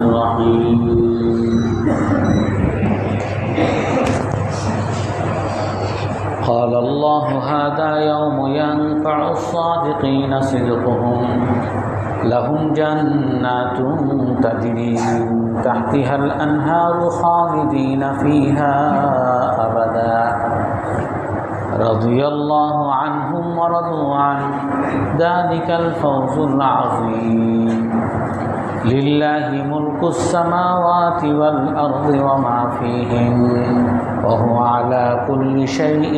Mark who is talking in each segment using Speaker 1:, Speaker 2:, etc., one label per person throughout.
Speaker 1: الرحيم. قال الله هذا يوم ينفع الصادقين صدقهم لهم جنات تجري من تحتها الأنهار خالدين فيها أبدا رضي الله عنهم ورضوا عنه ذلك الفوز العظيم لله ملك السماوات والأرض وما فيهن وهو على كل شيء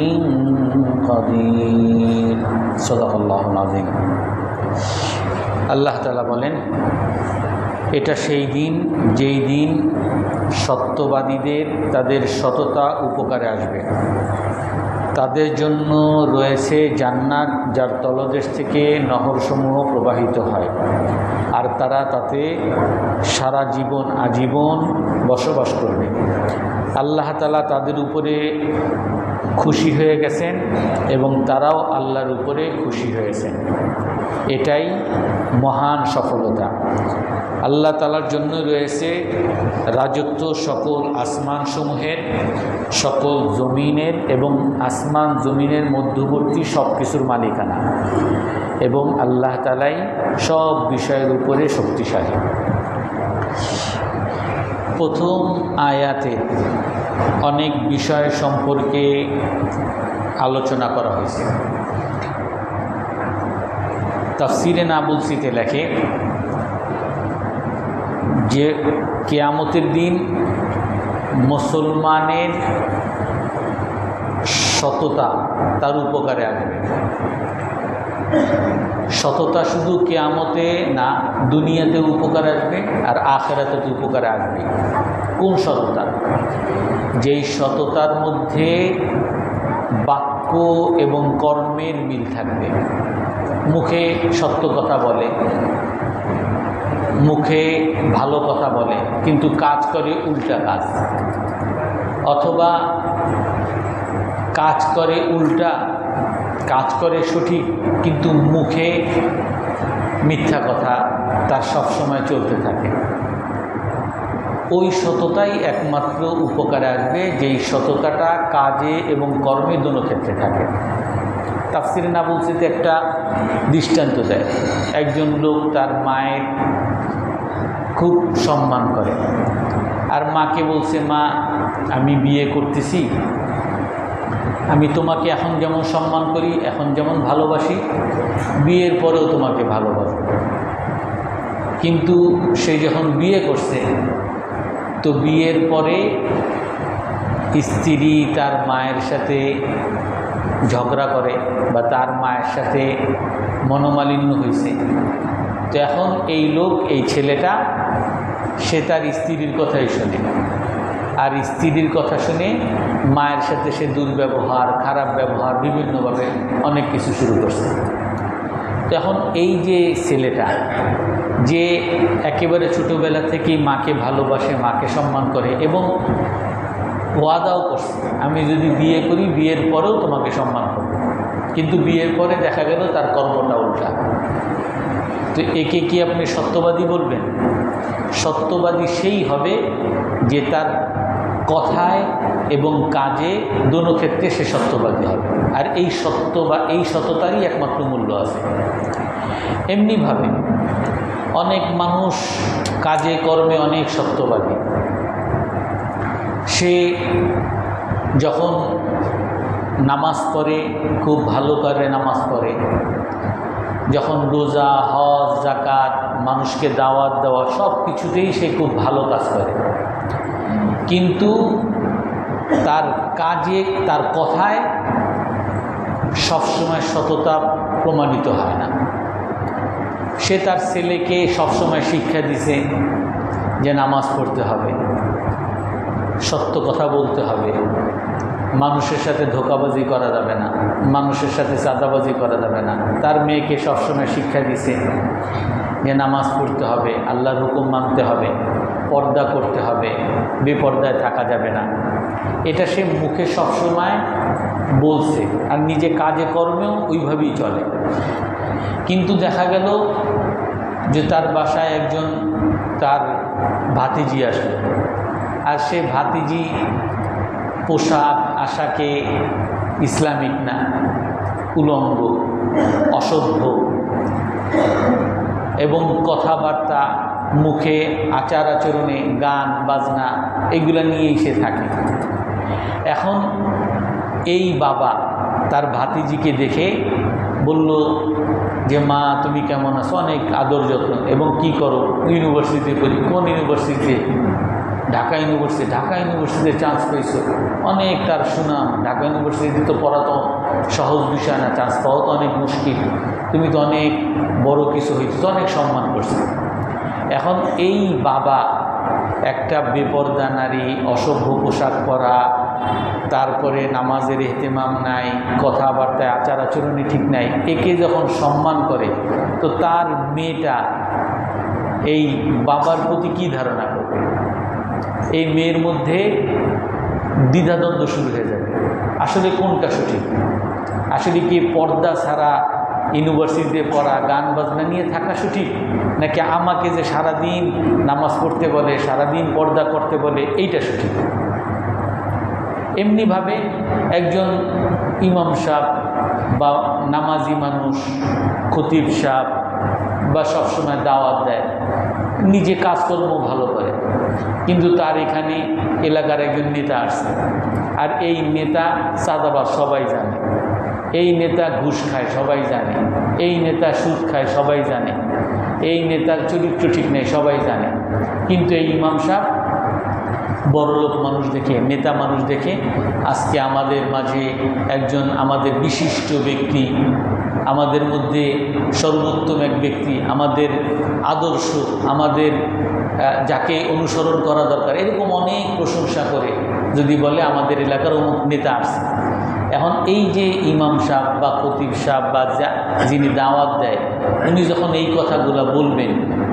Speaker 1: قدير صدق الله العظيم. আল্লাহ তাআলা বলেন, এটা সেই দিন যেই দিন সত্যবাদীদের তাদের সততা উপকারে আসবে। তাদের জন্য রয়েছে জান্নাত, যার তলদেশ থেকে নহরসমূহ প্রবাহিত হয়, আর তারা তাতে সারা জীবন আজীবন বসবাস করবে। আল্লাহ তাআলা তাদের উপরে খুশি হয়ে গেছেন এবং তারাও আল্লাহর উপরে খুশি হয়েছেন। এটাই মহান সফলতা। আল্লাহ তাআলার জন্য রয়েছে রাজত্ব সকল আসমানসমূহের, সকল জমিনের এবং আসমান জমিনের মধ্যবর্তী সব কিছুর মালিকানা, এবং আল্লাহ তাআলাই সব বিষয়ের উপরে শক্তিশালী। প্রথম আয়াতে অনেক বিষয় সম্পর্কে আলোচনা করা হয়েছে। তাফসিরে নাবুলসিতে লেখে যে কিয়ামতের দিন মুসলমানের সততা তার উপকারে আসবে। সততা শুধু কিয়ামতে না, দুনিয়াতে উপকার আসবে আর আখিরাতে উপকারে আসবে। কোন সততা? যেই সততার মধ্যে বাক্য এবং কর্মের মিল থাকবে। মুখে সত্য কথা বলে, মুখে ভালো কথা বলে, কিন্তু কাজ করে উল্টা কাজ, অথবা কাজ করে উল্টা, কাজ করে সঠিক, কিন্তু মুখে মিথ্যা কথা তার সবসময় চলতে থাকে। ওই সততাই একমাত্র উপকারে আসবে যেই সততাটা কাজে এবং কর্মে দুটো ক্ষেত্রে থাকে। তাফসিরে নাবুলসিতে একটা দৃষ্টান্ত দেয়। একজন লোক তার মায়ের খুব সম্মান করে, আর মাকে বলছে, মা আমি বিয়ে করতেছি, আমি তোমাকে এখন যেমন সম্মান করি, এখন যেমন ভালোবাসি, বিয়ের পরেও তোমাকে ভালোবাসি। কিন্তু সে যখন বিয়ে করছে, তো বিয়ের পরে স্ত্রী তার মায়ের সাথে ঝগড়া করে বা তার মায়ের সাথে মনোমালিন্য হয়েছে। তো এখন এই লোক, এই ছেলেটা, সে তার স্ত্রীর কথাই শোনে, আর স্ত্রীর কথা শুনে মায়ের সাথে সে দুর্ব্যবহার, খারাপ ব্যবহার, বিভিন্নভাবে অনেক কিছু শুরু করছে। তো এখন এই যে ছেলেটা, যে একেবারে ছোটোবেলা থেকেই মাকে ভালোবাসে, মাকে সম্মান করে এবং ওয়াদাও করছে, আমি যদি বিয়ে করি বিয়ের পরেও তোমাকে সম্মান করব, কিন্তু বিয়ের পরে দেখা গেল তার কর্মটা উল্টা। তো একে কি আপনি সত্যবাদী বলবেন? সত্যবাদী সেই হবে যে তার কথায় এবং কাজে দোনো ক্ষেত্রে সে সত্যবাদী হবে, আর এই সত্য বা এই সততারই একমাত্র মূল্য আছে। এমনিভাবে অনেক মানুষ কাজে কর্মে অনেক সত্যবাদী। সে যখন নামাজ পড়ে খুব ভালো করে নামাজ পড়ে, যখন রোজা, হজ, যাকাত, মানুষকে দাওয়াত দেওয়া, সব কিছুতেই সে খুব ভালো কাজ করে, কিন্তু তার কাজে, তার কথায় সবসময় সততা প্রমাণিত হয় না। সে তার ছেলেকে সবসময় শিক্ষা দিছে যে নামাজ পড়তে হবে, সত্য কথা বলতে হবে, মানুষের সাথে ধোঁকাবাজি করা যাবে না, মানুষের সাথে চাঁদাবাজি করা যাবে না। তার মেয়েকে সবসময় শিক্ষা দিছে যে নামাজ পড়তে হবে, আল্লাহর হুকুম মানতে হবে, পর্দা করতে হবে, বেপর্দায় থাকা যাবে না। এটা সে মুখে সবসময় বলছে, আর নিজে কাজে কর্মেও ওইভাবেই চলে। কিন্তু দেখা গেল যে তার বাসায় একজন তার ভাতিজি আসলো, আর সে ভাতিজি পোশাক আশাকে ইসলামিক না, উলঙ্গ, অসভ্য এবং কথাবার্তা, মুখে আচার আচরণে গান বাজনা এগুলো নিয়েই সে থাকে। এখন এই বাবা তার ভাতিজিকে দেখে বলল যে মা তুমি কেমন আছো, অনেক আদর যত্ন, এবং কি করো, ইউনিভার্সিটিতে পড়ি। কোন ইউনিভার্সিটিতে? ঢাকা ইউনিভার্সিটি। ঢাকা ইউনিভার্সিটিতে চান্স পেয়েছো, অনেক তার সুনাম। ঢাকা ইউনিভার্সিটি তো পড়া তো সহজ বিষয় না, চান্স পাওয়া তো অনেক মুশকিল, তুমি তো অনেক বড় কিছু হয়েছো, তো অনেক সম্মান করছো। এখন এই বাবা একটা বেপরদা নারী, অসভ্য পোশাক পরা, তারপরে নামাজের ইহতেমাম নাই, কথাবার্তায় আচার আচরণে ঠিক নাই, একে যখন সম্মান করে তো তার মেয়েটা এই বাবার প্রতি কী ধারণা করবে? এই মেয়ের মধ্যে দ্বিধাদ্বন্দ্ব শুরু হয়ে যাবে, আসলে কোনটা সঠিক? আসলে কি পর্দা ছাড়া ইউনিভার্সিটিতে পড়া, গান বাজনা নিয়ে থাকা সঠিক, নাকি আমাকে যে সারাদিন নামাজ পড়তে বলে, সারাদিন পর্দা করতে বলে, এইটা সঠিক? এমনিভাবে একজন ইমাম সাহেব বা নামাজি মানুষ, খতিব সাহেব বা সবসময় দাওয়াত দেয়, নিজে কাজকর্ম ভালো করে, কিন্তু তার এখানে এলাকার একজন নেতা আসছে, আর এই নেতা চাঁদাবাজ সবাই জানে, এই নেতা ঘুষ খায় সবাই জানে, এই নেতা সুদ খায় সবাই জানে, এই নেতার চরিত্র ঠিক নেই সবাই জানে, কিন্তু এই ইমাম সাহেব বড়লোক মানুষ দেখে, নেতা মানুষ দেখে আজকে আমাদের মাঝে একজন আমাদের বিশিষ্ট ব্যক্তি, আমাদের মধ্যে সর্বোত্তম এক ব্যক্তি, আমাদের আদর্শ, আমাদের যাকে অনুসরণ করা দরকার, এরকম অনেক প্রশংসা করে যদি বলে আমাদের এলাকার অমুক নেতা আসছে। এখন এই যে ইমাম সাহেব বা খতিব সাহেব বা যিনি দাওয়াত দেয়, উনি যখন এই কথাগুলো বলবেন,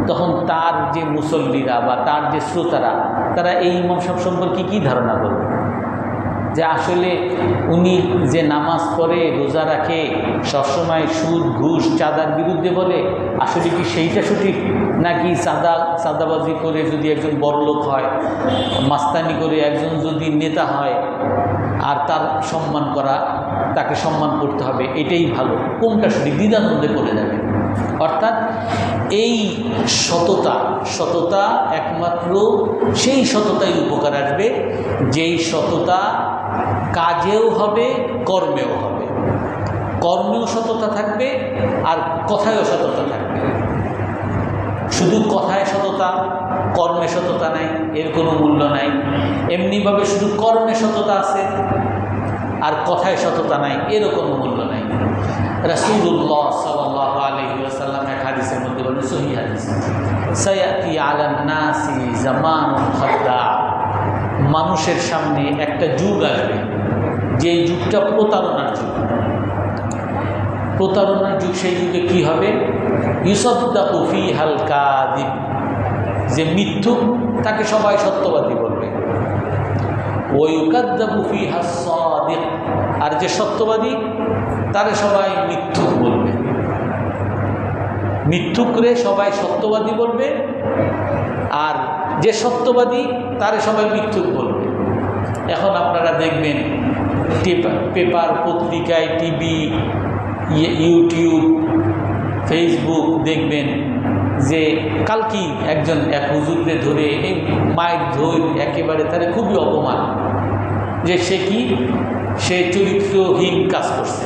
Speaker 1: তখন তার যে মুসল্লিরা বা তার যে শ্রোতারা, তারা এই ইমাম সাহেব সম্পর্কে কী ধারণা করবে? যে আসলে উনি যে নামাজ পড়ে, রোজা রাখে, সবসময় সুদ ঘুষ চাঁদার বিরুদ্ধে বলে, আসলে কি সেইটা সঠিক, নাকি চাঁদাবাজি করে যদি একজন বড়লোক হয়, মাস্তানি করে একজন যদি নেতা হয়, আর তার সম্মান করা, তাকে সম্মান করতে হবে, এটাই ভালো, কোনটা সঠিক? দ্বিধাদ্বন্দ্বে পড়ে যাবে। অর্থাৎ এই সততা একমাত্র সেই সততাই উপকার আসবে যেই সততা কাজেও হবে, কর্মেও হবে। কর্মেও সততা থাকবে আর কথায়ও সততা থাকবে। শুধু কথায় সততা, কর্মে সততা নাই, এর কোনো মূল্য নাই। এমনিভাবে শুধু কর্মে সততা আছে আর কথায় সততা নাই, এরও কোনো মূল্য নাই। রাসূলুল্লাহ সাল্লাল্লাহু আলাইহি ওয়াসাল্লাম এক হাদিসের মধ্যে বলেন, সহিহ হাদিস, সায়াতি আলান নাসি জামানুন খাদ্দা, মানুষের সামনে একটা যুগ আসবে, যে যুগটা প্রতারণার যুগ। প্রতারণার যুগ। সেই যুগে কি হবে? ইউসাদ্দাকু ফীহাল কাযিব, যে মিথ্যুক তাকে সবাই সত্যবাদী বলবে। ওয়া ইউকাযযাবু ফীহাস সাদিক, আর যে সত্যবাদী তারে সবাই মিথ্যুক বলবে। মিথ্যুকরে সবাই সত্যবাদী বলবে, আর যে সত্যবাদী তারে সবাই মিথ্যুক বলবে। এখন আপনারা দেখবেন পেপার, পত্রিকায়, টিভি, ইউটিউব, ফেসবুক দেখবেন যে কালকেই এক হুজুরকে ধরে এই মায়ের ধৈর একেবারে তারে খুবই অপমান, যে সে চরিত্রহীন কাজ করছে,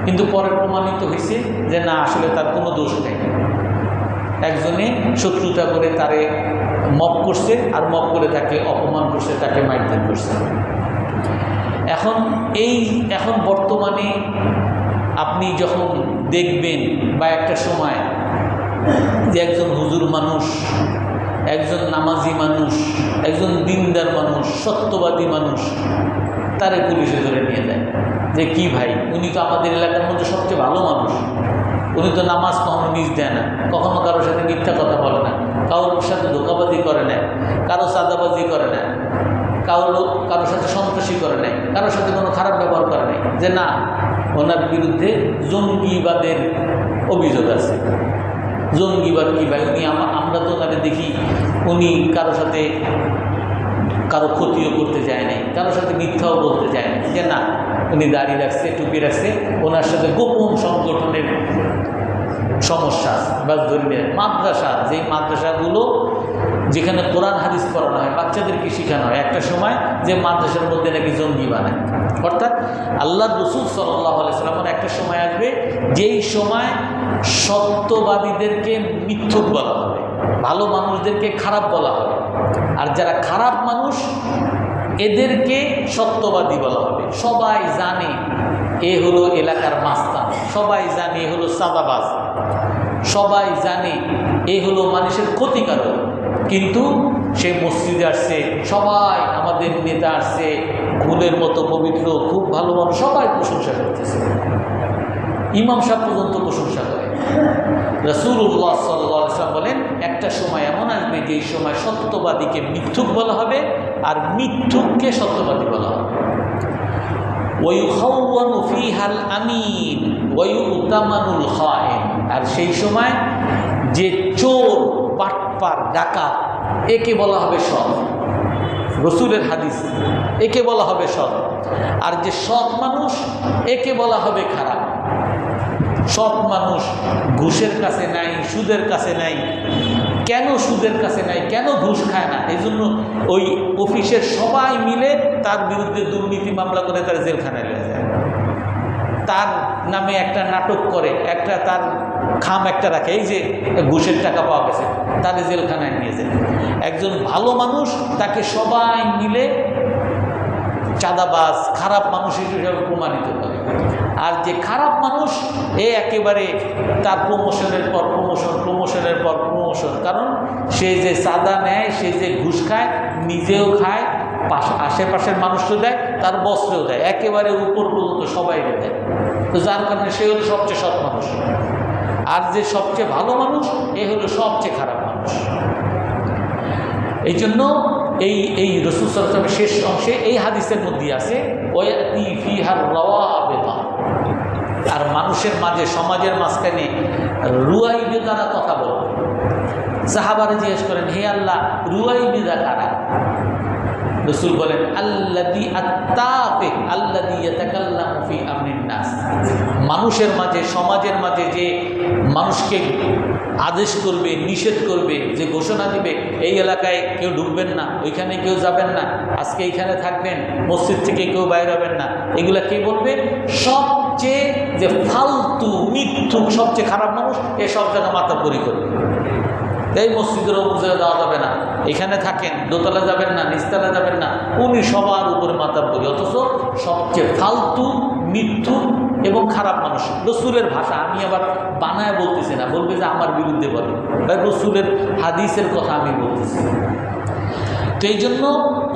Speaker 1: কিন্তু পরে প্রমাণিত হয়েছে যে না, আসলে তার কোনো দোষ নেই। একজনে শত্রুতা করে তারে মপ করছে, আর মপ করে তাকে অপমান করছে, তাকে মারধর করছে। এখন বর্তমানে আপনি যখন দেখবেন, বা একটা সময় যে একজন হুজুর মানুষ, একজন নামাজি মানুষ, একজন দিনদার মানুষ, সত্যবাদী মানুষ, তারে পুলিশে ধরে নিয়ে যায় যে কি ভাই, উনি তো আমাদের এলাকার মধ্যে সবচেয়ে ভালো মানুষ, উনি তো নামাজ কখনো মিস দেয় না, কখনো কারোর সাথে মিথ্যা কথা বলে না, কারোর সাথে ধোঁকাবাজি করে না, কারো চাঁদাবাজি করে না, কারোর সাথে সন্ত্রাসী করে নাই, কারোর সাথে কোনো খারাপ ব্যবহার করে নাই, যে না, ওনার বিরুদ্ধে জঙ্গিবাদের অভিযোগ আছে। জঙ্গিবাদ কি ভাই? উনি আমরা তো ওনারে দেখি উনি কারোর সাথে কারো ক্ষতিও করতে যায় নাই, কারোর সাথে মিথ্যাও বলতে যায় না, যে না উনি দাড়ি রাখছে, টুপি রাখছে, ওনার সাথে গোপন সংগঠনের সমস্যা আছে। বাস ধরে মাদ্রাসা, যেই মাদ্রাসাগুলো যেখানে কোরআন হাদিস পড়ানো হয়, বাচ্চাদেরকে শেখানো হয়, একটা সময় যে মাদ্রাসার মধ্যে নাকি জঙ্গি বানায়। অর্থাৎ আল্লাহ রসুল সাল্লাল্লাহু আলাইহি ওয়াসাল্লামের একটা সময় আসবে যেই সময় সত্যবাদীদেরকে মিথ্যুক বলা হবে, ভালো মানুষদেরকে খারাপ বলা হবে, আর যারা খারাপ মানুষ এদেরকে সত্যবাদী বলা হবে। সবাই জানে এ হলো এলাকার মাস্তান, সবাই জানে এ হলো সাদাবাজ, সবাই জানে এ হলো মানুষের ক্ষতিকারক, কিন্তু সে মসজিদে আসছে, সবাই আমাদের নেতা আসছে, ফুলের মতো পবিত্র, খুব ভালো মানুষ, সবাই প্রশংসা করতেছে, ইমাম সাহেব পর্যন্ত প্রশংসা করে। রাসূলুল্লাহ সাল্লাল্লাহু আলাইহি ওয়াসাল্লাম বলেন একটা সময় এমন আসবে যেই সময় সত্যবাদীকে মিথ্যুক বলা হবে আর মিথ্যুককে সত্যবাদী বলা হবে। ওয়ায়ুখাওয়ানু ফীহাল আমিন ওয়ায়ুতামানুল খায়েন, আর সেই সময় যে চোর, বাটপার, ডাকাত একে বলা হবে সৎ, রসুলের হাদিস, একে বলা হবে সৎ, আর যে সৎ মানুষ একে বলা হবে খারাপ। সৎ মানুষ ঘুষের কাছে নাই, সুদের কাছে নাই। কেন সুদের কাছে নাই, কেন ঘুষ খায় না? এই জন্য ওই অফিসের সবাই মিলে তার বিরুদ্ধে দুর্নীতি মামলা করে তার জেলখানায় নিয়ে যায়, তার নামে একটা নাটক করে, একটা তার খাম একটা রাখে, এই যে ঘুষের টাকা পাওয়া গেছে, তাদের জেলখানায় নিয়ে যায়। একজন ভালো মানুষ তাকে সবাই মিলে চাঁদাবাজ, খারাপ মানুষ হিসেবে প্রমাণিত করে। আর যে খারাপ মানুষ একেবারে তার প্রমোশনের পর প্রমোশন, প্রমোশনের পর প্রমোশন, কারণ সে যে চাঁদা নেয়, সে যে ঘুষ খায়, নিজেও খায়, আশেপাশের মানুষও দেয়, তার বস্ত্রেও দেয়, একেবারে উপর পর্যন্ত সবাই দেয়। তো যার কারণে সে হলো সবচেয়ে সৎ মানুষ, আর যে সবচেয়ে ভালো মানুষ এ হলো সবচেয়ে খারাপ মানুষ। এই জন্য এই রাসূল সাল্লাল্লাহু আলাইহি ওয়াসাল্লামের শেষ অংশে এই হাদিসের মধ্যে আছে ওয়ায়াতি ফিহার রাওয়াবিতা, আর মানুষের মাঝে, সমাজের মাঝখানে রুয়াইবিদারা কথা বলবে। সাহাবারা জিজ্ঞেস করেন, হে আল্লাহ রুয়াইবিদা কারা? রাসূল বলেন আল্লাযী আত্তাফিক আল্লাযী ইয়াতাকাল্লামু ফি আমরিন নাস, মানুষের মাঝে, সমাজের মাঝে যে মানুষকে আদেশ করবে, নিষেধ করবে, যে ঘোষণা দিবে এই এলাকায় কেউ ঢুকবেন না, ওইখানে কেউ যাবেন না, আজকে এইখানে থাকবেন, মসজিদ থেকে কেউ বাইরে হবেন না, এগুলা কে বলবে? সবচেয়ে যে ফালতু, মিথ্যুক, সবচেয়ে খারাপ মানুষ এসব জায়গা মাতাব্বরি করবে। এই মসজিদের অমুক জায়গায় যাওয়া যাবে না, এখানে থাকেন, দোতলা যাবেন না, নিচতলা যাবেন না, উনি সবার উপরে মাতাব্বরি, অথচ সবচেয়ে ফালতু, মৃত্যু এবং খারাপ মানুষ। রসুলের ভাষা, আমি আবার বানায় বলতেছি না, বলবে যে আমার বিরুদ্ধে বলে, ভাই রসুলের হাদিসের কথা আমি বলতেছি। তো এই জন্য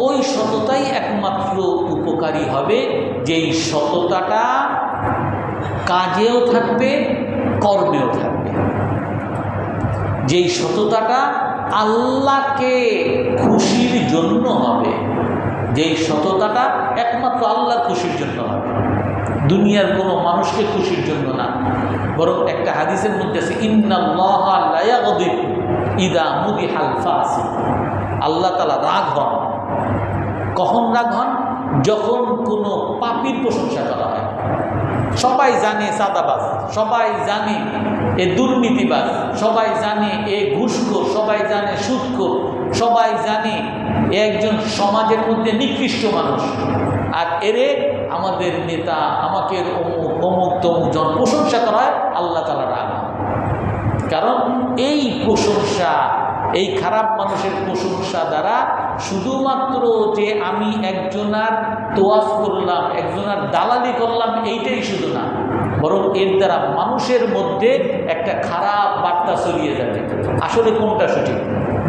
Speaker 1: ওই সততাই একমাত্র উপকারী হবে, যেই সততাটা কাজেও থাকবে, কর্মেও থাকবে, যেই সততাটা আল্লাহকে খুশির জন্য হবে, যেই সততাটা একমাত্র আল্লাহর খুশির জন্য হবে, দুনিয়ার কোনো মানুষকে খুশির জন্য না। বরং একটা হাদিসের মধ্যে আছে ইন্নাল্লাহা লা ইয়াগদিব ইযা মুদিহাল ফাসিক, আল্লাহ তাআলা রাগ হন। কখন রাগ হন? যখন কোনো পাপীর প্রশংসা করা হয়। সবাই জানে চাঁদাবাজ, সবাই জানে এ দুর্নীতিবাজ, সবাই জানে এ ঘুষখোর, সবাই জানে সুদখোর, সবাই জানে এ একজন সমাজের মধ্যে নিকৃষ্ট মানুষ, আর এরে আমাদের নেতা, আমাকে অমুক অমুক তমুক জন প্রশংসা করা হয়, আল্লাহ তাআলা রাগ হন। কারণ এই প্রশংসা, এই খারাপ মানুষের প্রশংসা দ্বারা শুধুমাত্র যে আমি একজনার তোয়াজ করলাম, একজনার দালালি করলাম, এইটাই শুধু না, বরং এর দ্বারা মানুষের মধ্যে একটা খারাপ বার্তা ছড়িয়ে যাবে। আসলে কোনটা সঠিক?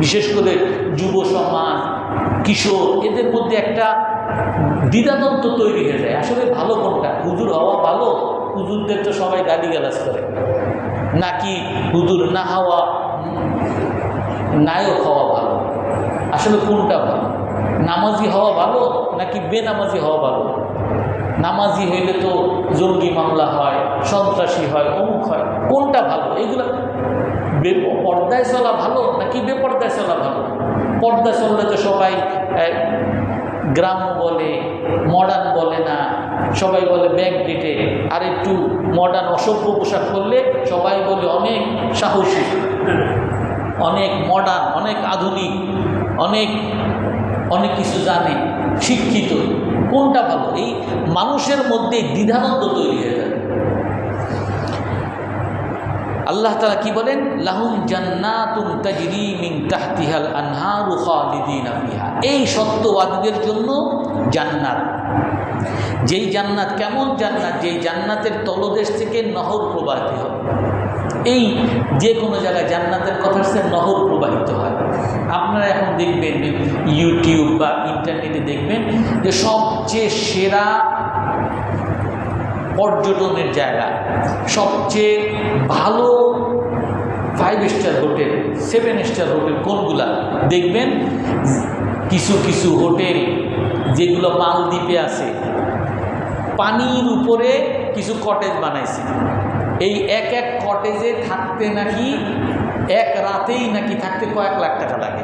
Speaker 1: বিশেষ করে যুব সমাজ, কিশোর, এদের মধ্যে একটা দ্বিধাদ্বন্দ্ব তৈরি হয়ে যায়। আসলে ভালো কোনটা? হুজুর হওয়া ভালো, হুজুরদের তো সবাই গালিগালাজ করে, নাকি হুজুর না হওয়া, নায়ক হওয়া ভালো? আসলে কোনটা ভালো? নামাজি হওয়া ভালো নাকি বেনামাজি হওয়া ভালো? নামাজি হইলে তো জঙ্গি মামলা হয়, সন্ত্রাসী হয়, অমুক হয়, কোনটা ভালো? এগুলো পর্দায় চলা ভালো নাকি বেপর্দায় চলা ভালো? পর্দা চললে তো সবাই গ্রাম্য বলে, মডার্ন বলে না, সবাই বলে ব্যাকডেটে। আর একটু মডার্ন অসভ্য পোশাক করলে সবাই বলে অনেক সাহসী, অনেক মডার্ন, অনেক আধুনিক, অনেক অনেক কিছু জানে, শিক্ষিত। কোনটা ভালো? এই মানুষের মধ্যে দ্বিধাদ্বন্দ্ব তৈরি হয়ে যাবে। আল্লাহ তাআলা কি বলেন? লাহুম জান্নাতুন তাজরি মিন তাহতিহাল আনহারু খালিদিনা ফিহা। এই সত্যবাদীদের জন্য জান্নাত। যেই জান্নাত, কেমন জান্নাত? যেই জান্নাতের তলদেশ থেকে নহর প্রবাহিত হয়। এই যে কোনো জায়গায় জান্নাতের কথা সে নহর প্রবাহিত হয়। আপনারা এখন দেখবেন ইউটিউব বা ইন্টারনেটে দেখবেন যে সবচেয়ে সেরা পর্যটনের জায়গা, সবচেয়ে ভালো 5 স্টার হোটেল, 7 স্টার হোটেল কোনগুলা দেখবেন? কিছু কিছু হোটেল যেগুলো মালদ্বীপে আছে, পানির উপরে কিছু কটেজ বানাইছে। এই এক এক কটেজে থাকতে নাকি এক রাতেই নাকি থাকতে কয়েক লাখ টাকা লাগে।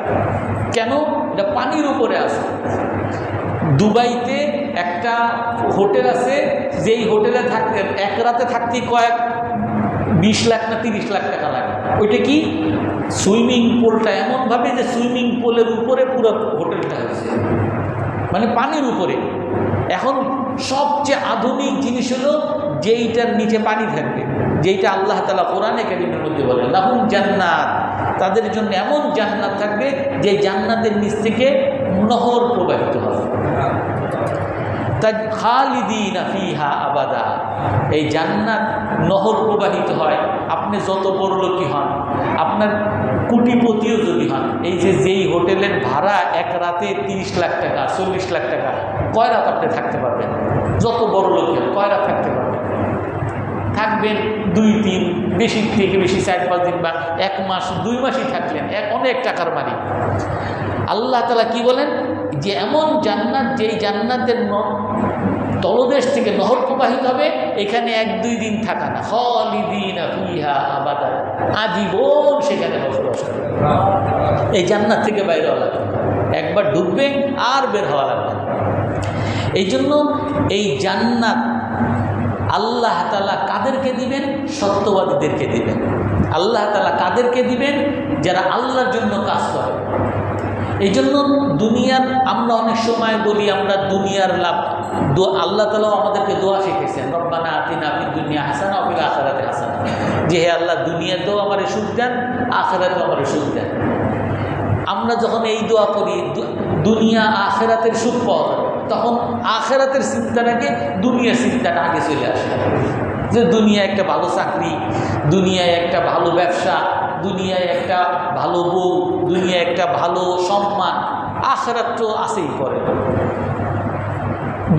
Speaker 1: কেন? এটা পানির উপরে আছে। দুবাইতে একটা হোটেল আছে, যেই হোটেলে থাকতে এক রাতে থাকতে 20 লাখ না 30 লাখ টাকা লাগে। ওইটা কি? সুইমিং পুলটা এমনভাবে যে সুইমিং পুলের উপরে পুরো হোটেলটা হয়েছে, মানে পানির উপরে। এখন সবচেয়ে আধুনিক জিনিস হলো যেইটার নিচে পানি থাকবে, যেইটা আল্লাহ তাআলা কোরআনে কারীমের মধ্যে বলেন লাহুম জান্নাত, তাদের জন্য এমন জান্নাত থাকবে যে জান্নাতের নিচ থেকে নহর প্রবাহিত হবে। তাই খালিদিনা ফিহা আবাদা। এই জান্নাত নহর প্রবাহিত হয়। আপনি যত বড় লোকই হন, আপনার কোটিপতিও যদি হন, এই যে যেই হোটেলের ভাড়া এক রাতে 30 লাখ টাকা, 40 লাখ টাকা, কয় রাত আপনি থাকতে পারবেন? যত বড় লোক হন কয় রাত থাকতে পারবেন? থাকবেন 2-3, বেশি থেকে বেশি 4-5 দিন বা 1 মাস 2 মাসই থাকলেন, অনেক টাকার মালিক। আল্লাহ তাআলা কি বলেন? যে এমন জান্নাত, যেই জান্নাতের তলদেশ থেকে নহর প্রবাহিত হবে, এখানে 1-2 দিন থাকা না, খালিদিনা ফিহা আবাদা, আজীবন সেখানে বসবাস করবে। এই জান্নাত থেকে বাইরে হওয়া লাগবে, একবার ঢুকবে আর বের হওয়া লাগবে। এই জন্য এই জান্নাত আল্লাহ তাআলা কাদেরকে দিবেন? সত্যবাদীদেরকে দিবেন। আল্লাহ তাআলা কাদেরকে দিবেন? যারা আল্লাহর জন্য কাজ করে। এই জন্য দুনিয়ার, আমরা অনেক সময় বলি আমরা দুনিয়ার লাভ, আল্লাহ তাআলা আমাদেরকে দোয়া শিখেছেন, রব্বানা আতিনা ফিদ দুনিয়া হাসানা ওয়া ফিল আখিরাতি হাসানা, যে হে আল্লাহ দুনিয়াতেও আমারে সুখ দেন, আখিরাতেও আমারে সুখ দেন। আমরা যখন এই দোয়া করি দুনিয়া আখিরাতের সুখ পাওয়া যাবে, তখন আখিরাতের চিন্তাটাকে দুনিয়ার চিন্তাটা আগে চলে আসে, যে দুনিয়ায় একটা ভালো চাকরি, দুনিয়ায় একটা ভালো ব্যবসা, দুনিয়ায় একটা ভালো বউ, দুনিয়ায় একটা ভালো সম্মান, আখিরাত তো আসেই পরে,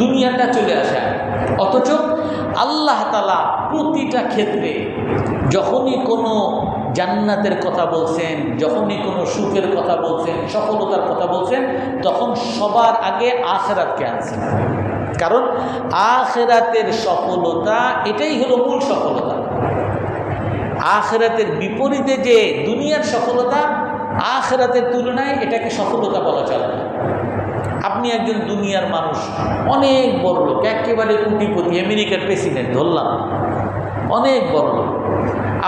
Speaker 1: দুনিয়াটা চলে আসে। অথচ আল্লাহ তাআলা প্রতিটা ক্ষেত্রে যখনই কোনো জান্নাতের কথা বলছেন, যখনই কোনো সুখের কথা বলছেন, সফলতার কথা বলছেন, তখন সবার আগে আখিরাতকে আনছেন। কারণ আখিরাতের সফলতা এটাই হলো মূল সফলতা। আখিরাতের বিপরীতে যে দুনিয়ার সফলতা, আখিরাতের তুলনায় এটাকে সফলতা বলা চলে না। আপনি একজন দুনিয়ার মানুষ, অনেক বড় লোক, একেবারে কোটিপতি, আমেরিকার প্রেসিডেন্ট ধরলাম, অনেক বড় লোক,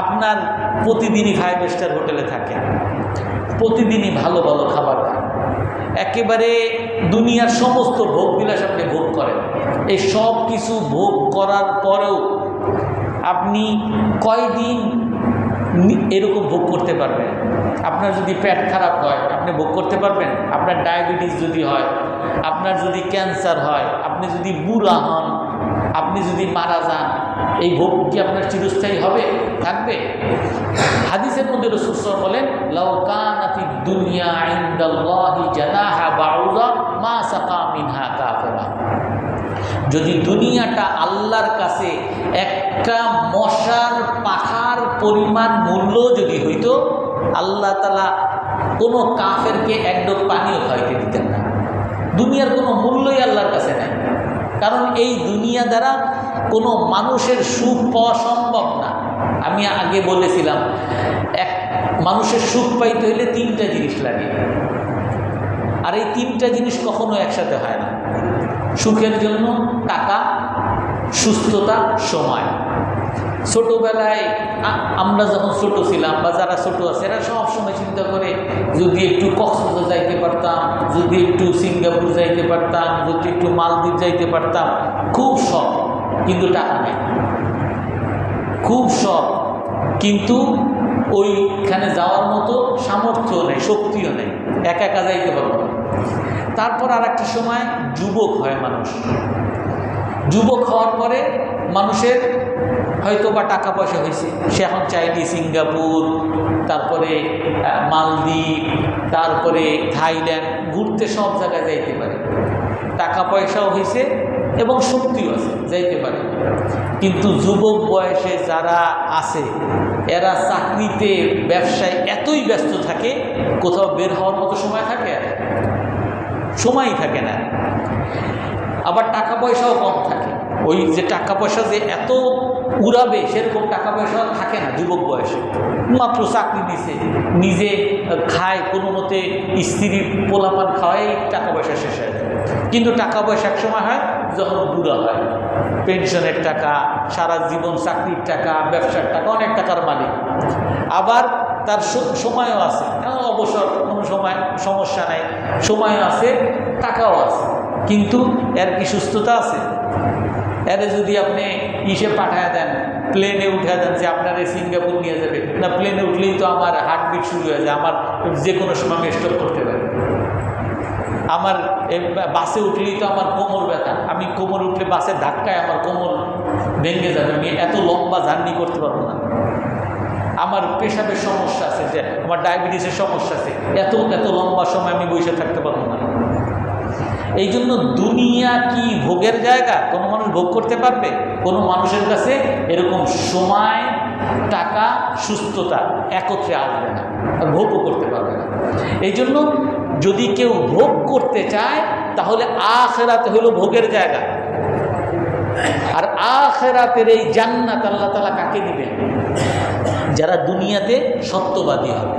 Speaker 1: আপনার প্রতিদিনই 5 স্টার হোটেলে থাকেন, প্রতিদিনই ভালো ভালো খাবার খান, একেবারে দুনিয়ার সমস্ত ভোগ বিলাস আপনি ভোগ করেন। এই সব কিছু ভোগ করার পরেও আপনি কয়দিন এরকম ভোগ করতে পারবেন? আপনার যদি পেট খারাপ হয় আপনি ভোগ করতে পারবেন? আপনার ডায়াবেটিস যদি হয়, আপনার যদি ক্যান্সার হয়, আপনি যদি বুড়া হন, আপনি যদি মারা যান, এই ভোগ কি আপনার চিরস্থায়ী হবে? থাকবে? হাদিসের মধ্যে রাসূল সাল্লাল্লাহু আলাইহি ওয়াসাল্লাম বলেন, লাউ কানাতিদ দুনিয়া ইনদাল্লাহি জানাহা বাউযা মা সাকা মিনহা কাফিরা। যদি দুনিয়াটা আল্লাহর কাছে একটা মশার পাখার পরিমাণ মূল্য যদি হইতো, আল্লাহ তাআলা কোনো কাফেরকে এক ঢোক পানিও খাইতে দিতেন না। দুনিয়ার কোনো মূল্যই আল্লাহর কাছে নেই, কারণ এই দুনিয়া দ্বারা কোনো মানুষের সুখ পাওয়া সম্ভব না। আমি আগে বলেছিলাম, মানুষের সুখ পাইতে হলে তিনটা জিনিস লাগে, আর এই তিনটা জিনিস কখনো একসাথে হয় না। সুখের জন্য টাকা, সুস্থতা, সময়। ছোটোবেলায় আমরা যখন ছোট ছিলাম বা যারা ছোট আছে এরা সব সময় চিন্তা করে যদি একটু কক্সবাজার যাইতে পারতাম, যদি একটু সিঙ্গাপুর যাইতে পারতাম, যদি একটু মালদ্বীপ যাইতে পারতাম, খুব শখ, কিন্তু টাকা নেই। খুব শখ, কিন্তু ওইখানে যাওয়ার মতো সামর্থ্য নেই, শক্তিও নেই, একা একা যাইতে পারবো না। তারপর আর একটা সময় যুবক হয় মানুষ। যুবক হওয়ার পরে মানুষের হয়তো বা টাকা পয়সা হয়েছে, সে এখন চাইলে সিঙ্গাপুর, তারপরে মালদ্বীপ, তারপরে থাইল্যান্ড, ঘুরতে সব জায়গায় যাইতে পারে, টাকা পয়সাও হয়েছে এবং শক্তিও আছে, যাইতে পারে। কিন্তু যুবক বয়সে যারা আছে এরা চাকরিতে, ব্যবসায় এতই ব্যস্ত থাকে, কোথাও বের হওয়ার মতো সময় থাকে, সময়ই থাকে না। আবার টাকা পয়সাও কম থাকে, ওই যে টাকা পয়সা যে এত উড়াবে সেরকম টাকা পয়সা থাকে না যুবক বয়সে। মাত্র চাকরি দিছে, নিজে খায়, কোনো মতে স্ত্রীর পোলাপান খাওয়াই টাকা পয়সা শেষ হয়ে যায়। কিন্তু টাকা পয়সা এক সময় হয় যখন বুড়া হয়, পেনশনের টাকা, সারা জীবন চাকরির টাকা, ব্যবসার টাকা, অনেক টাকার মালিক। আবার তার সময়ও আছে, অবসর কোনো সময় সমস্যা নাই, সময়ও আছে, টাকাও আছে, কিন্তু এর কি সুস্থতা আছে? এরে যদি আপনি ইসে পাঠায় দেন, প্লেনে উঠে দেন যে আপনার এই সিঙ্গাপুর নিয়ে যাবে না, প্লেনে উঠলেই তো আমার হার্টবিট শুরু হয়ে যায়, আমার যে কোনো সময় আমি স্টপ করতে পারি। আমার বাসে উঠলেই তো আমার কোমর ব্যথা, আমি কোমর উঠলে বাসের ধাক্কায় আমার কোমর ভেঙে যাবে, আমি এত লম্বা জার্নি করতে পারবো না। আমার পেশাবের সমস্যা আছে, যে আমার ডায়াবেটিসের সমস্যা আছে, এত এত লম্বা সময় আমি বসে থাকতে পারবো না। এই জন্য দুনিয়া কি ভোগের জায়গা? কোনো মানুষ ভোগ করতে পারবে? কোনো মানুষের কাছে এরকম সময়, টাকা, সুস্থতা একত্রে আসবে না, আর ভোগও করতে পারবে না। এই জন্য যদি কেউ ভোগ করতে চায় তাহলে আখিরাত হলো ভোগের জায়গা। আর আখিরাতের এই জান্নাত আল্লাহ তাআলা কাকে দিবেন? যারা দুনিয়াতে সত্যবাদী হবে।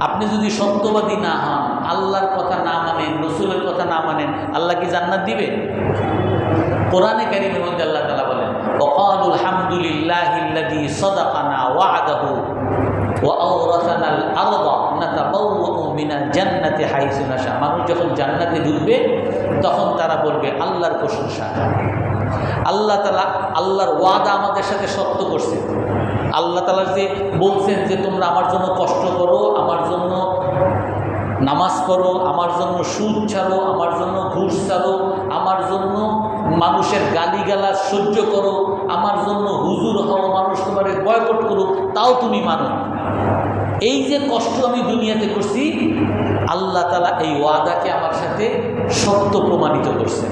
Speaker 1: আপনি যদি সত্যবাদী না হন, আল্লাহর কথা না মানেন, রসুলের কথা না মানেন, আল্লাহ কি জান্নাত দিবে? কোরআনে কারীমের মধ্যে আল্লাহ তাআলা বলেন, ওয়াকালুল হামদুলিল্লাহিল্লাযী সাদাকানা ওয়া'দাহু ওয়া আওরাসানাল আরদা নাতাবাওয়াউ মিনাল জান্নাতি হাইসু নাশা। মানুষ যখন জান্নাতে ঢুকবে তখন তারা বলবে আল্লাহর প্রশংসা। আল্লাহ তাআলা আল্লাহর ওয়াদা আমাদের সাথে সত্য করছে। আল্লাহ তাআলা যে বলছেন যে তোমরা আমার জন্য কষ্ট করো, আমার জন্য নামাজ পড়ো, আমার জন্য সুদ ছাড়ো, আমার জন্য ঘুষ ছাড়ো, আমার জন্য মানুষের গালিগালাজ সহ্য করো, আমার জন্য হুজুর হও, মানুষ তোমার বয়কট করুক, তাও তুমি মানো। এই যে কষ্ট আমি দুনিয়াতে করছি, আল্লাহ তাআলা এই ওয়াদাকে আমার সাথে সত্য প্রমাণিত করছে।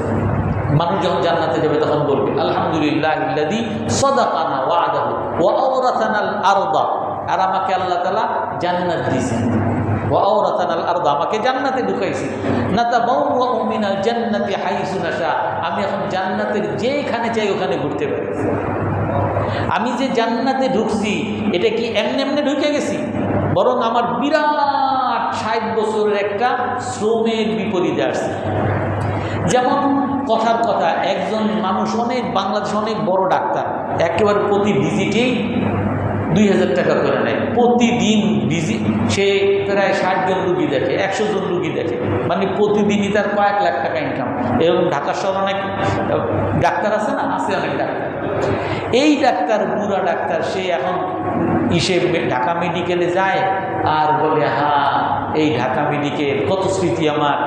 Speaker 1: মানুষ যখন জান্নাতে যাবে তখন বলবে আলহামদুলিল্লাহিল্লাযী সাদাকানা ওয়া'দাহু ওয়া আওরাসানাল আরদা। আর আমাকে আল্লাহ তাআলা জান্নাত দিয়েছেন, ওয়া আওরাসানাল আরদা, আমাকে জান্নাতে ঢুকাইছেন। নাতাবাওয়াউ মিনাল জান্নাতি হাইসু নাশা, আমি এখন জান্নাতের যেখানে চাই ওখানে ঘুরতে পারি। আমি যে জান্নাতে ঢুকছি এটা কি এমনি এমনি ঢুকে গেছি? বরং আমার বিরাট 60 বছরের একটা শ্রমের বিপরীতে আসছে। যেমন কথার কথা, একজন মানুষ অনেক, বাংলাদেশে অনেক বড় ডাক্তার, একেবারে প্রতি ভিজিটেই 2000 টাকা করে নেয়। প্রতিদিন ভিজিট সে প্রায় 60 জন রুগী দেখে, 100 জন রুগী দেখে, মানে প্রতিদিনই তার কয়েক লাখ টাকা ইনকাম। এরকম ঢাকা শহর অনেক ডাক্তার আছে না, আছে অনেক ডাক্তার। এই ডাক্তার, বুড়া ডাক্তার, সে এখন ঢাকা মেডিকেলে যায় আর বলে হ্যাঁ এই ঢাকা মেডিকেল, কত স্মৃতি আমার,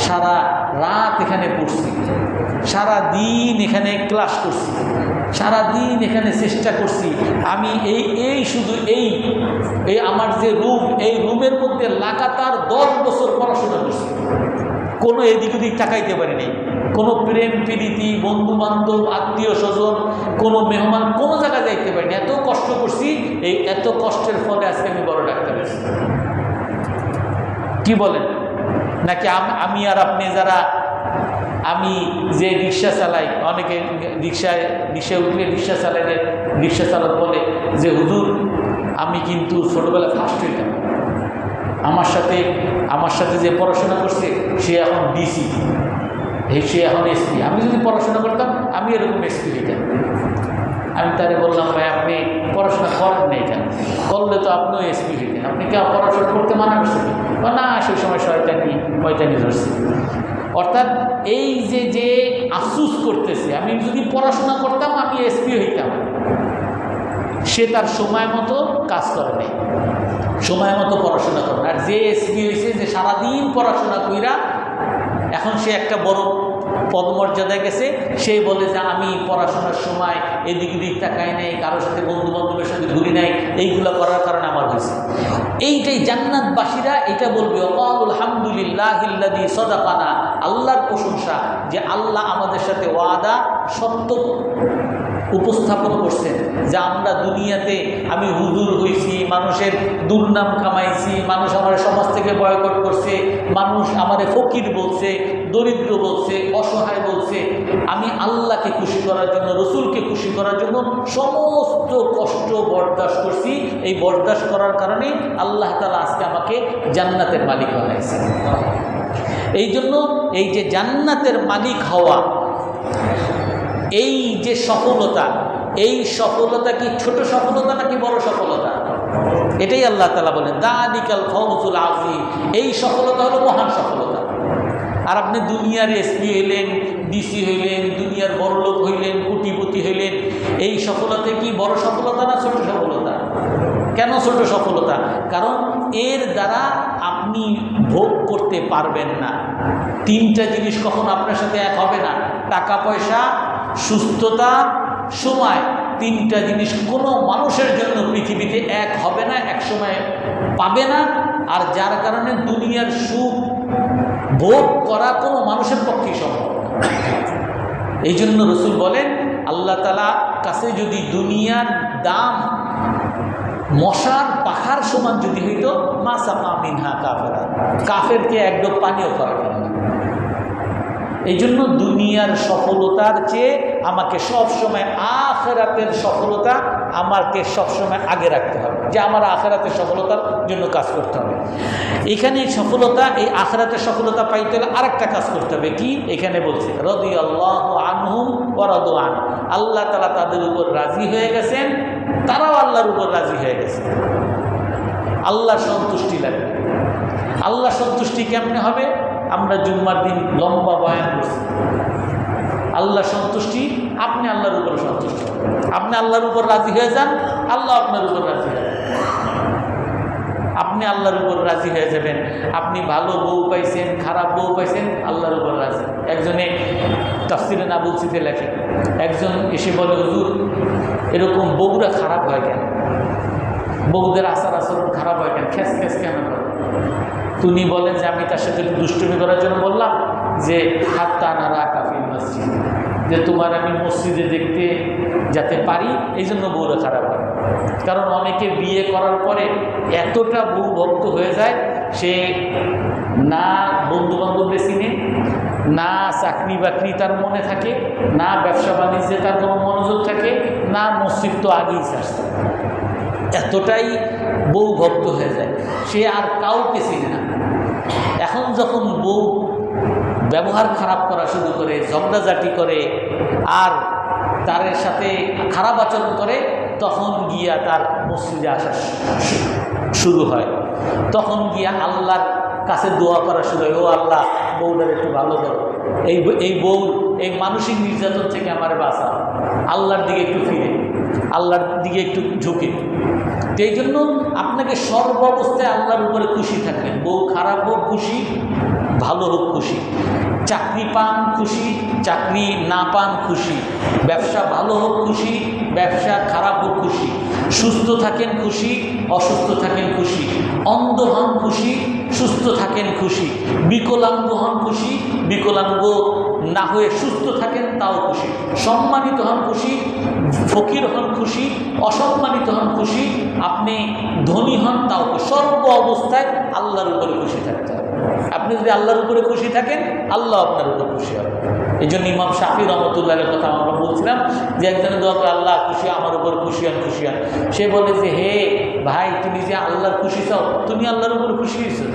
Speaker 1: সারা রাত এখানে পড়ছি, সারা দিন এখানে ক্লাস করছি, সারা দিন এখানে চেষ্টা করছি, আমি এই শুধু এই আমার যে রুম, এই রুমের মধ্যে লাগাতার 10 বছর পড়াশোনা করছি, কোনো এদিক ওদিক টাকাইতে পারিনি, কোনো প্রেম প্রীতি, বন্ধু বান্ধব, আত্মীয় স্বজন, কোনো মেহমান, কোনো জায়গায় যাইতে পারিনি, এত কষ্ট করছি। এই এত কষ্টের ফলে আজকে আমি বড় ডাক্তার হয়েছি। কি বলেন? নাকি আমি আর আপনি যারা, আমি যে রিক্সা চালাই, অনেকে রিক্সায় উঠলে রিক্সা চালাক বলে যে হুজুর আমি কিন্তু ছোটোবেলায় ফার্স্ট হইতাম, আমার সাথে যে পড়াশোনা করছে সে এখন ডিসি, সে এখন এসপি, আমি যদি পড়াশোনা করতাম আমি এরকম এসপি হইতাম। আমি তারে বললাম, ভাই আপনি পড়াশোনা করেন নাই কেন? করলে তো আপনিও এসপি হইতেন, আপনি কেউ পড়াশোনা করতে মানা করছেন? না, সেই সময় শয়তানি ধরছে। অর্থাৎ এই যে আফসুস করতেছে, আমি যদি পড়াশোনা করতাম আমি এসপি হইতাম, সে তার সময় মতো কাজ করে নাই, সময় মতো পড়াশোনা করে। আর যে এসপি হয়েছে, যে সারাদিন পড়াশোনা কইরা এখন সে একটা বড় পদমর্যাদায় গেছে, সে বলে যে আমি পড়াশোনার সময় এদিক দিক তাকাই নাই, কারোর সাথে বন্ধু বান্ধবের সাথে ঘুরি নাই, এইগুলো করার কারণে আমার হয়েছে। এইটাই জান্নাতবাসীরা এটা বলবে, আলহামদুলিল্লাহিল্লাযী সাদাকানা, আল্লাহর প্রশংসা যে আল্লাহ আমাদের সাথে ওয়াদা সত্য উপস্থাপন করছেন, যে আমরা দুনিয়াতে আমি হুজুর হইছি, মানুষের দুর্নাম কামাইছি, মানুষ আমার সমাজ থেকে বয়কট করছে, মানুষ আমারে ফকির বলছে, দরিদ্র বলছে, অসহায় বলছে, আমি আল্লাহকে খুশি করার জন্য, রসুলকে খুশি করার জন্য সমস্ত কষ্ট বরদাস্ত করছি। এই বরদাস্ত করার কারণে আল্লাহ তাআলা আজকে আমাকে জান্নাতের মালিক বানাইছে। এই জন্য এই যে জান্নাতের মালিক হওয়া, এই যে সফলতা, এই সফলতা কি ছোট সফলতা নাকি বড় সফলতা? এটাই আল্লাহ তাআলা বলেন, যালিকাল ফাওজুল আযীম, এই সফলতা হলো মহান সফলতা। আর আপনি দুনিয়ার এসপি হইলেন, ডিসি হইলেন, দুনিয়ার বড়লোক হইলেন, কোটিপতি হইলেন, এই সফলতা কি বড় সফলতা না ছোট সফলতা? কেন ছোট সফলতা? কারণ এর দ্বারা আপনি ভোগ করতে পারবেন না। তিনটা জিনিস কখনো আপনার সাথে এক হবে না, টাকা পয়সা, সুস্থতা, সময়। তিনটা জিনিস কোনো মানুষের জন্য পৃথিবীতে এক হবে না, এক সময় পাবে না। আর যার কারণে দুনিয়ার সুখ ভোগ করা কোনো মানুষের পক্ষেই সম্ভব। এই জন্য রসুল বলেন, আল্লাহ তাআলা কাছে যদি দুনিয়ার দাম মশার পাখার সমান যদি হইত, মা সাকা মিনহা কাফেরা, কাফেরকে এক ডোব পানিও খাওয়াবে না। এই জন্য দুনিয়ার সফলতার চেয়ে আমাকে সবসময় আখিরাতের সফলতা আমাকে সবসময় আগে রাখতে হবে, যে আমার আখিরাতের সফলতার জন্য কাজ করতে হবে। এখানে সফলতা, এই আখিরাতের সফলতা পাইতে হলে আরেকটা কাজ করতে হবে। কি? এখানে বলছে রাদিয়াল্লাহু আনহুম ওয়া রাদু আন, আল্লাহ তাআলা তাদের উপর রাজি হয়ে গেছেন, তারাও আল্লাহর উপর রাজি হয়ে গেছে। আল্লাহর সন্তুষ্টি লাগবে। আল্লাহ সন্তুষ্টি কেমনে হবে? আমরা জুম্মার দিন লম্বা বয়ান করছি। আল্লাহ সন্তুষ্টি, আপনি আল্লাহর উপর সন্তুষ্ট, আপনি আল্লাহর উপর রাজি হয়ে যান, আল্লাহ আপনার উপর রাজি হয়ে যান। আপনি আল্লাহর উপর রাজি হয়ে যাবেন। আপনি ভালো বউ পাইছেন, খারাপ বউ পাইছেন, আল্লাহর উপর রাজি। একজনে তাফসিরে নাবুলসিতে লেখে, একজন এসে বলে, হুজুর এরকম বউরা খারাপ হয় কেন? বউদের আচার আচরণ খারাপ হয় কেন? খেস খেস কেন করে? তুমি বলেন যে আমি তার সাথে দুষ্টুমি করার জন্য বললাম যে হাত্তা নারা কাফিল মসজিদ, যে তোমার আমি মসজিদে দেখতে যাতে পারি, এই জন্য বউরা খারাপ হয়। কারণ অনেকে বিয়ে করার পরে এতটা বউ ভক্ত হয়ে যায়, সে না বন্ধু বান্ধবদের চিনে, না চাকরি বাকরি তার মনে থাকে, না ব্যবসা বাণিজ্যে তার কোনো মনোযোগ থাকে, না মসজিদ তো আগেই আসছে। এতটাই বউ ভক্ত হয়ে যায়, সে আর কাউকে চিনে না। এখন যখন বউ ব্যবহার খারাপ করা শুরু করে, ঝগড়াঝাটি করে, আর তার সাথে খারাপ আচরণ করে, তখন গিয়া তার মসজিদে আসা শুরু হয়। তখন গিয়া আল্লাহর কাছে দোয়া করা শুরু হয়, ও আল্লাহ বউটার একটু ভালো করো, এই বউ এই মানসিক নির্যাতন থেকে আমার বাঁচা, আল্লাহর দিকে একটু ফিরে, আল্লাহর দিকে একটু ঝুঁকে। এই জন্য আপনাকে সর্ব অবস্থায় আল্লাহর উপরে খুশি থাকবেন। বউ খারাপ হোক খুশি, ভালো হোক খুশি, চাকরি পান খুশি, চাকরি না পান খুশি, ব্যবসা ভালো হোক খুশি, ব্যবসা খারাপ হোক খুশি, সুস্থ থাকেন খুশি, অসুস্থ থাকেন খুশি, অন্ধ হন খুশি, সুস্থ থাকেন খুশি, বিকলাঙ্গ হন খুশি, বিকলাঙ্গ না হয়ে সুস্থ থাকেন তাও খুশি, সম্মানিত হন খুশি, ফকির হন খুশি, অসম্মানিত হন খুশি, আপনি ধনী হন তাও খুশি। সর্ব অবস্থায় আল্লাহর উপরে খুশি থাকতে হবে। আপনি যদি আল্লাহর উপরে খুশি থাকেন, আল্লাহ আপনার উপর খুশি হবে। এই জন্য ইমাম শাফি রহমতুল্লাহের কথা আমরা বলছিলাম যে একজনের দোয়া করে, আল্লাহ খুশি, আমার উপর খুশি হন, খুশি হন। সে বলে যে হে ভাই তুমি যে আল্লাহর খুশি চাও, তুমি আল্লাহর উপর খুশি হয়েছো?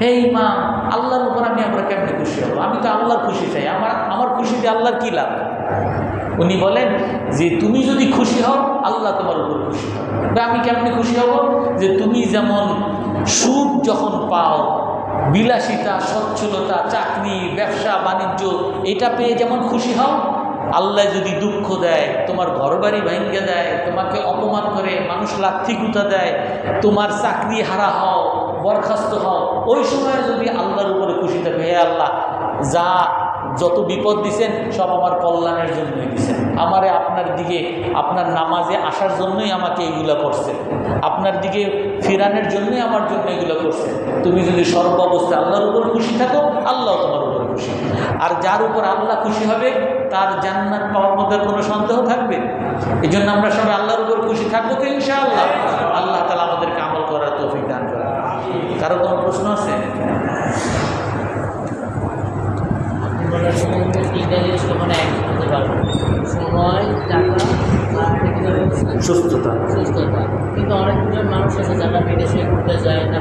Speaker 1: হে ইমাম, আল্লাহর উপর আমরা কেমনে খুশি হবো? আমি তো আল্লাহর খুশি চাই, আমার খুশিতে আল্লাহর কী লাভ? উনি বলেন যে তুমি যদি খুশি হও, আল্লাহ তোমার উপর খুশি হও। আমি কেমনে খুশি হব? যে তুমি যেমন সুখ যখন পাও, বিলাসিতা, সচ্ছলতা, চাকরি, ব্যবসা বাণিজ্য, এটা পেয়ে যেমন খুশি হও, আল্লাহ যদি দুঃখ দেয়, তোমার ঘরবাড়ি ভাঙ্গে দেয়, তোমাকে অপমান করে, মানুষ লাথি গুঁতা দেয়, তোমার চাকরি হারা হও, বরখাস্ত হও, ওই সময় যদি আল্লাহর উপরে খুশি থাকে, হে আল্লাহ, যা যত বিপদ দিছেন সব আমার কল্যাণের জন্যই দিছেন, আমারে আপনার দিকে, আপনার নামাজে আসার জন্যই আমাকে এগুলো করছে, আপনার দিকে ফিরানোর জন্যই আমার জন্য এগুলো করছে। তুমি যদি সর্বাবস্থায় আল্লাহর উপর খুশি থাকো, আল্লাহ তোমার উপরে খুশি। আর যার উপর আল্লাহ খুশি হবে তার জান্নাত পাওয়ার মধ্যে কোনো সন্দেহ থাকবে? এই জন্য আমরা সবাই আল্লাহর উপর খুশি থাকবো তো ইনশাআল্লাহ। আল্লাহ তাআলা আমাদেরকে আমল করার তৌফিক দান করেন। কারো কোনো প্রশ্ন আছে?
Speaker 2: সময়, টাকা আর
Speaker 1: সুস্থতা।
Speaker 2: কিন্তু অনেকজন মানুষ আছে যারা বিদেশে ঘুরতে যায় না,